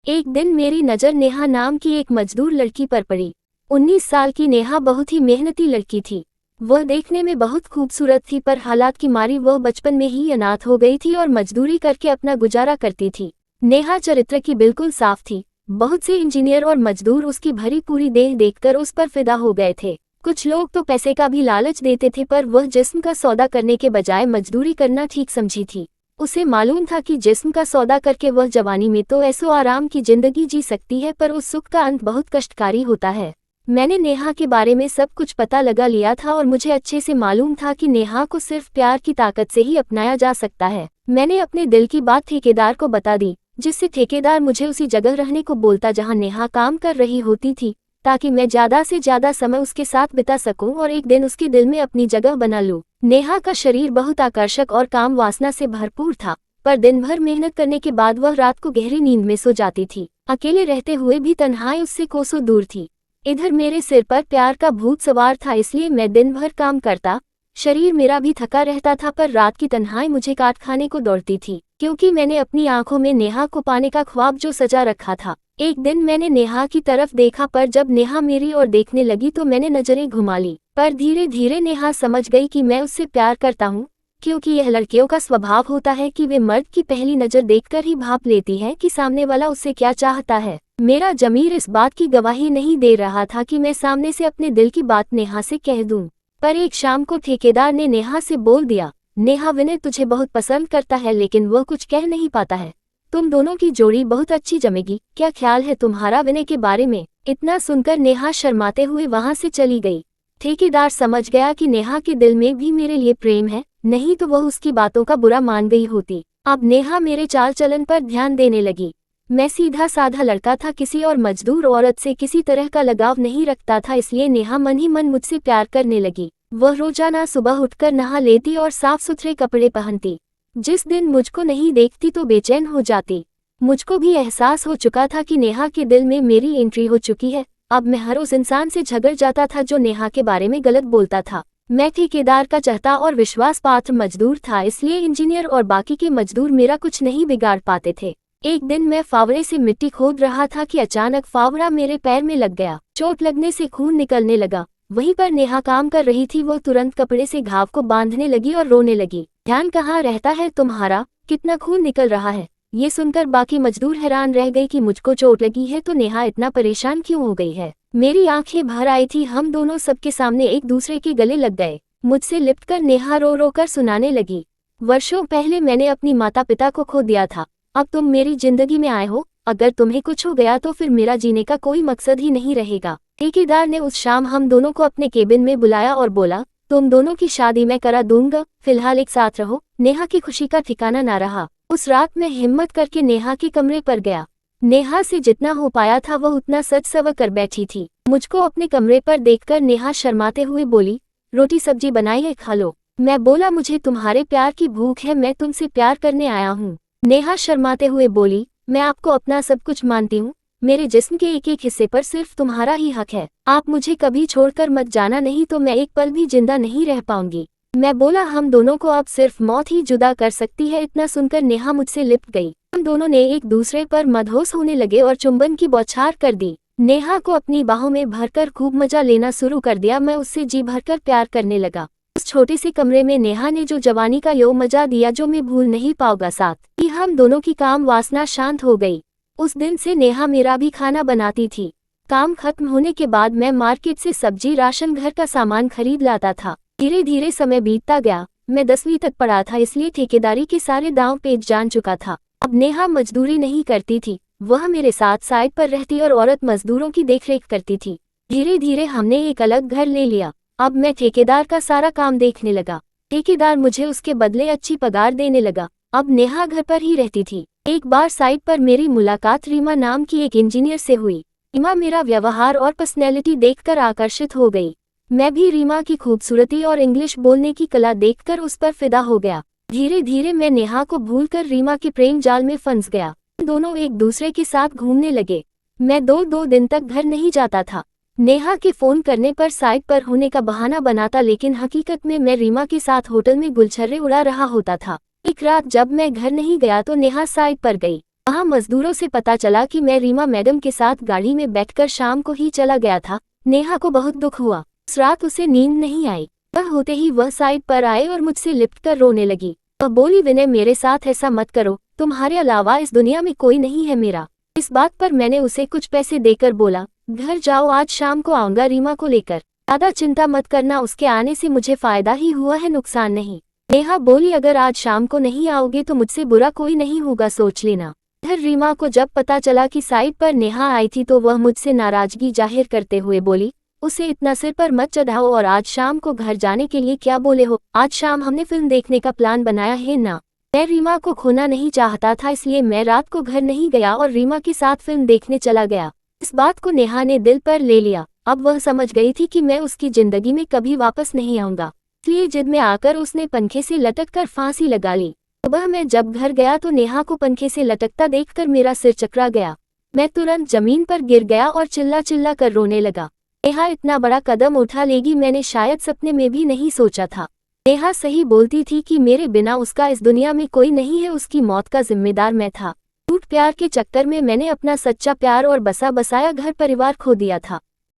एक दिन मेरी नज़र नेहा नाम की एक मजदूर लड़की पर पड़ी। 19 साल की नेहा बहुत ही मेहनती लड़की थी। वह देखने में बहुत खूबसूरत थी, पर हालात की मारी वह बचपन में ही अनाथ हो गई थी और मजदूरी करके अपना गुजारा करती थी। नेहा चरित्र की बिल्कुल साफ थी। बहुत से इंजीनियर और मजदूर उसकी भरी पूरी देह देखकर उस पर फिदा हो गए थे। कुछ लोग तो पैसे का भी लालच देते थे, पर वह जिस्म का सौदा करने के बजाय मजदूरी करना ठीक समझी थी। उसे मालूम था कि जिस्म का सौदा करके वह जवानी में तो ऐसो आराम की जिंदगी जी सकती है, पर उस सुख का अंत बहुत कष्टकारी होता है। मैंने नेहा के बारे में सब कुछ पता लगा लिया था और मुझे अच्छे से मालूम था कि नेहा को सिर्फ प्यार की ताकत से ही अपनाया जा सकता है। मैंने अपने दिल की बात ठेकेदार को बता दी, जिससे ठेकेदार मुझे उसी जगह रहने को बोलता जहां नेहा काम कर रही होती थी, ताकि मैं ज्यादा से ज्यादा समय उसके साथ बिता सकूं और एक दिन उसके दिल में अपनी जगह बना लूं। नेहा का शरीर बहुत आकर्षक और काम वासना से भरपूर था, पर दिन भर मेहनत करने के बाद वह रात को गहरी नींद में सो जाती थी। अकेले रहते हुए भी तन्हाई उससे कोसों दूर थी। इधर मेरे सिर पर प्यार का भूत सवार था, इसलिए मैं दिन भर काम करता, शरीर मेरा भी थका रहता था, पर रात की तन्हाई मुझे काट खाने को दौड़ती थी, क्योंकि मैंने अपनी आंखों में नेहा को पाने का ख्वाब जो सजा रखा था। एक दिन मैंने नेहा की तरफ देखा, पर जब नेहा मेरी ओर देखने लगी तो मैंने नजरें घुमा ली। पर धीरे धीरे नेहा समझ गई कि मैं उससे प्यार करता हूँ, क्योंकि यह लड़कियों का स्वभाव होता है कि वे मर्द की पहली नजर देखकर ही भाप लेती हैं कि सामने वाला उससे क्या चाहता है। मेरा जमीर इस बात की गवाही नहीं दे रहा था कि मैं सामने से अपने दिल की बात नेहा से कह दूं। पर एक शाम को ठेकेदार ने नेहा से बोल दिया, नेहा, विनय तुझे बहुत पसंद करता है, लेकिन वह कुछ कह नहीं पाता है। तुम दोनों की जोड़ी बहुत अच्छी जमेगी, क्या ख्याल है तुम्हारा विनय के बारे में? इतना सुनकर नेहा शर्माते हुए वहां से चली गई। ठेकेदार समझ गया कि नेहा के दिल में भी मेरे लिए प्रेम है, नहीं तो वह उसकी बातों का बुरा मान गई होती। अब नेहा मेरे चाल चलन पर ध्यान देने लगी। मैं सीधा साधा लड़का था, किसी और मजदूर औरत से किसी तरह का लगाव नहीं रखता था, इसलिए नेहा मन ही मन मुझसे प्यार करने लगी। वह रोजाना सुबह उठकर नहा लेती और साफ सुथरे कपड़े पहनती। जिस दिन मुझको नहीं देखती तो बेचैन हो जाती। मुझको भी एहसास हो चुका था कि नेहा के दिल में मेरी एंट्री हो चुकी है। अब मैं हर उस इंसान से झगड़ जाता था जो नेहा के बारे में गलत बोलता था। मैं ठेकेदार का चाहता और विश्वास पात्र मजदूर था, इसलिए इंजीनियर और बाकी के मजदूर मेरा कुछ नहीं बिगाड़ पाते थे। एक दिन मैं फावड़े से मिट्टी खोद रहा था कि अचानक फावड़ा मेरे पैर में लग गया। चोट लगने से खून निकलने लगा। वहीं पर नेहा काम कर रही थी, वो तुरंत कपड़े से घाव को बांधने लगी और रोने लगी। ध्यान कहाँ रहता है तुम्हारा, कितना खून निकल रहा है? ये सुनकर बाकी मजदूर हैरान रह गए कि मुझको चोट लगी है तो नेहा इतना परेशान क्यों हो गई है। मेरी आंखें भर आई थी। हम दोनों सबके सामने एक दूसरे के गले लग गए। मुझसे लिपटकर नेहा रो रो कर सुनाने लगी, वर्षों पहले मैंने अपनी माता पिता को खो दिया था। अब तुम मेरी जिंदगी में आए हो, अगर तुम्हें कुछ हो गया तो फिर मेरा जीने का कोई मकसद ही नहीं रहेगा। ठेकेदार ने उस शाम हम दोनों को अपने केबिन में बुलाया और बोला, तुम दोनों की शादी मैं करा दूंगा, फिलहाल एक साथ रहो। नेहा की खुशी का ठिकाना ना रहा। उस रात मैं हिम्मत करके नेहा के कमरे पर गया। नेहा से जितना हो पाया था वह उतना सच सवर कर बैठी थी। मुझको अपने कमरे पर देखकर नेहा शर्माते हुए बोली, रोटी सब्जी बनाई है, खा लो। मैं बोला, मुझे तुम्हारे प्यार की भूख है, मैं तुमसे प्यार करने आया हूँ। नेहा शर्माते हुए बोली, मैं आपको अपना सब कुछ मानती हूँ, मेरे जिस्म के एक एक हिस्से पर सिर्फ तुम्हारा ही हक है। आप मुझे कभी छोड़कर मत जाना, नहीं तो मैं एक पल भी जिंदा नहीं रह पाऊंगी। मैं बोला, हम दोनों को अब सिर्फ मौत ही जुदा कर सकती है। इतना सुनकर नेहा मुझसे लिपट गई। हम दोनों ने एक दूसरे पर मदहोश होने लगे और चुंबन की बौछार कर दी। नेहा को अपनी बाहों में भरकर खूब मजा लेना शुरू कर दिया। मैं उससे जी भरकर प्यार करने लगा। उस छोटे से कमरे में नेहा ने जो जवानी का यो मजा दिया जो मैं भूल नहीं पाऊंगा। साथ ही हम दोनों की काम वासना शांत हो गई। उस दिन से नेहा मेरा भी खाना बनाती थी। काम खत्म होने के बाद मैं मार्केट से सब्जी, राशन, घर का सामान खरीद लाता था। धीरे धीरे समय बीतता गया। मैं 10वीं तक पढ़ा था, इसलिए ठेकेदारी के सारे दांव पेच जान चुका था। अब नेहा मजदूरी नहीं करती थी, वह मेरे साथ साइड पर रहती और औरत मजदूरों की देखरेख करती थी। धीरे धीरे हमने एक अलग घर ले लिया। अब मैं ठेकेदार का सारा काम देखने लगा। ठेकेदार मुझे उसके बदले अच्छी पगार देने लगा। अब नेहा घर पर ही रहती थी। एक बार साइट पर मेरी मुलाकात रीमा नाम की एक इंजीनियर से हुई। रीमा मेरा व्यवहार और पर्सनैलिटी देखकर आकर्षित हो गई। मैं भी रीमा की खूबसूरती और इंग्लिश बोलने की कला देखकर उस पर फिदा हो गया। धीरे धीरे मैं नेहा को भूलकर रीमा के प्रेम जाल में फंस गया। दोनों एक दूसरे के साथ घूमने लगे। मैं दो दिन तक घर नहीं जाता था। नेहा के फोन करने पर साइट पर होने का बहाना बनाता, लेकिन हकीकत में मैं रीमा के साथ होटल में गुलछर्रे उड़ा रहा होता था। एक रात जब मैं घर नहीं गया तो नेहा साइट पर गई। वहाँ मजदूरों से पता चला कि मैं रीमा मैडम के साथ गाड़ी में बैठकर शाम को ही चला गया था। नेहा को बहुत दुख हुआ। उस रात उसे नींद नहीं आई। वह होते ही वह साइड पर आए और मुझसे लिपट कर रोने लगी। वह बोली, विनय मेरे साथ ऐसा मत करो, तुम्हारे अलावा इस दुनिया में कोई नहीं है मेरा। इस बात पर मैंने उसे कुछ पैसे देकर बोला, घर जाओ, आज शाम को आऊंगा रीमा को लेकर। ज्यादा चिंता मत करना, उसके आने से मुझे फायदा ही हुआ है, नुकसान नहीं। नेहा बोली, अगर आज शाम को नहीं आओगे तो मुझसे बुरा कोई नहीं होगा, सोच लेना। इधर रीमा को जब पता चला कि साइड पर नेहा आई थी तो वह मुझसे नाराजगी जाहिर करते हुए बोली, उसे इतना सिर पर मत चढ़ाओ और आज शाम को घर जाने के लिए क्या बोले हो? आज शाम हमने फिल्म देखने का प्लान बनाया है ना। मैं रीमा को खोना नहीं चाहता था, इसलिए मैं रात को घर नहीं गया और रीमा के साथ फिल्म देखने चला गया। इस बात को नेहा ने दिल पर ले लिया। अब वह समझ गई थी कि मैं उसकी जिंदगी में कभी वापस नहीं आऊंगा, इसलिए जिद में आकर उसने पंखे से लटक कर फांसी लगा ली। सुबह मैं जब घर गया तो नेहा को पंखे से लटकता देखकर मेरा सिर चकरा गया। मैं तुरंत जमीन पर गिर गया और चिल्ला चिल्ला कर रोने लगा। नेहा इतना बड़ा कदम उठा लेगी मैंने शायद सपने में भी नहीं सोचा था। नेहा सही बोलती थी कि मेरे बिना उसका इस दुनिया में कोई नहीं है, उसकी मौत का जिम्मेदार मैं था। झूठ प्यार के चक्कर में मैंने अपना सच्चा प्यार और बसा बसाया घर परिवार खो दिया था।